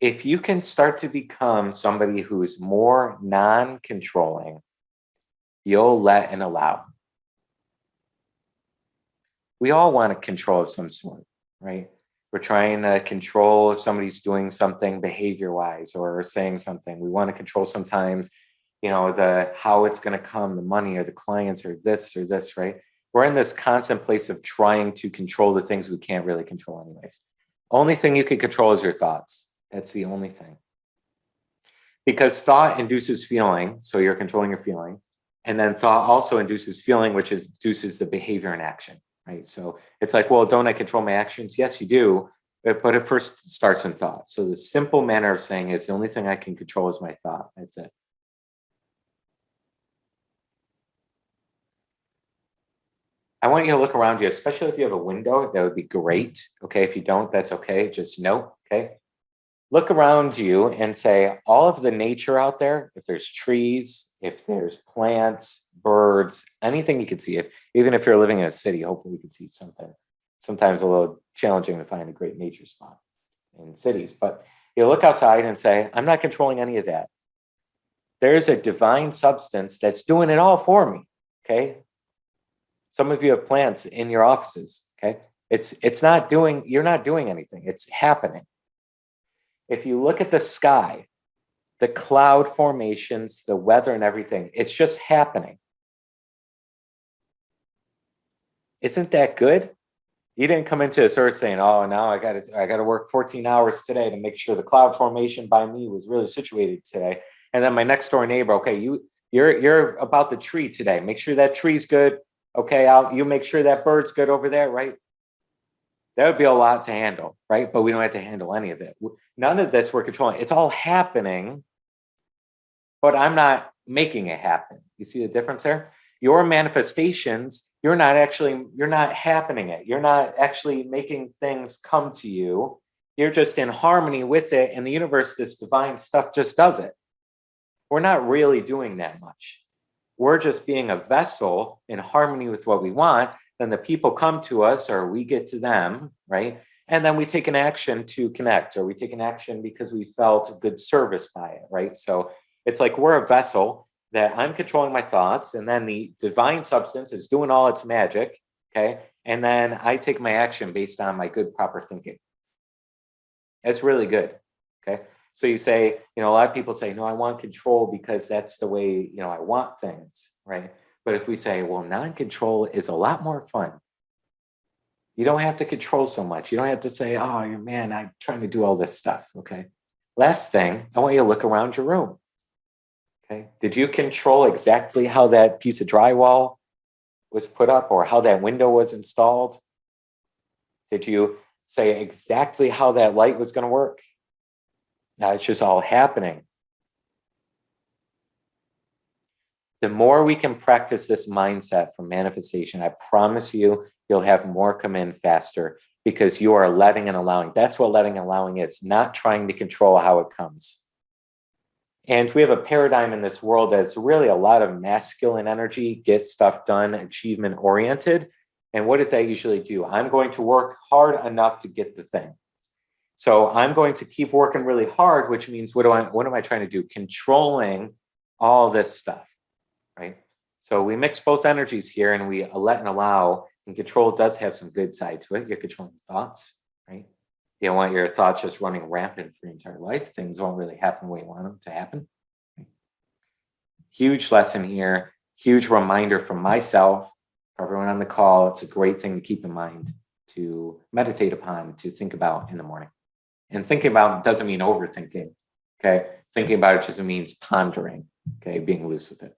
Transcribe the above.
if you can start to become somebody who is more non-controlling, you'll let and allow. We all want control of some sort, right? We're trying to control if somebody's doing something behavior-wise or saying something. We want to control sometimes, the how it's going to come, the money or the clients or this, right? We're in this constant place of trying to control the things we can't really control anyways. Only thing you can control is your thoughts. That's the only thing. Because thought induces feeling, so you're controlling your feeling. And then thought also induces feeling, which induces the behavior and action, right? So it's like, well, don't I control my actions? Yes, you do. But it first starts in thought. So the simple manner of saying is the only thing I can control is my thought. That's it. I want you to look around you, especially if you have a window, that would be great. Okay, if you don't, that's okay. Just know, okay? Look around you and say, all of the nature out there, if there's trees, if there's plants, birds, anything you can see, even if you're living in a city, hopefully you can see something. Sometimes a little challenging to find a great nature spot in cities, but you look outside and say, I'm not controlling any of that. There's a divine substance that's doing it all for me, okay? Some of you have plants in your offices, okay? You're not doing anything, it's happening. If you look at the sky, the cloud formations, the weather and everything, it's just happening. Isn't that good? You didn't come into this earth saying, oh, now I got to work 14 hours today to make sure the cloud formation by me was really situated today. And then my next door neighbor, okay, you're about the tree today. Make sure that tree's good. Okay, you make sure that bird's good over there, right? That would be a lot to handle, right? But we don't have to handle any of it. None of this we're controlling. It's all happening, but I'm not making it happen. You see the difference there? Your manifestations, you're not happening it. You're not actually making things come to you. You're just in harmony with it. And the universe, this divine stuff just does it. We're not really doing that much. We're just being a vessel in harmony with what we want. Then the people come to us or we get to them, right? And then we take an action to connect, or we take an action because we felt good service by it, right? So it's like we're a vessel that I'm controlling my thoughts, and then the divine substance is doing all its magic, okay? And then I take my action based on my good, proper thinking. That's really good, okay? So you say, a lot of people say, no, I want control because that's the way, I want things, right? But if we say, well, non-control is a lot more fun. You don't have to control so much. You don't have to say, oh, man, I'm trying to do all this stuff, okay? Last thing, I want you to look around your room, okay? Did you control exactly how that piece of drywall was put up or how that window was installed? Did you say exactly how that light was going to work? Now it's just all happening. The more we can practice this mindset for manifestation, I promise you, you'll have more come in faster because you are letting and allowing. That's what letting and allowing is, not trying to control how it comes. And we have a paradigm in this world that's really a lot of masculine energy, get stuff done, achievement oriented. And what does that usually do? I'm going to work hard enough to get the thing. So I'm going to keep working really hard, which means what am I trying to do? Controlling all this stuff, right? So we mix both energies here and we let and allow, and control does have some good side to it. You're controlling thoughts, right? You don't want your thoughts just running rampant for your entire life. Things won't really happen the way you want them to happen. Huge lesson here, huge reminder from myself, for everyone on the call. It's a great thing to keep in mind, to meditate upon, to think about in the morning. And thinking about doesn't mean overthinking, okay? Thinking about it just means pondering, okay? Being loose with it.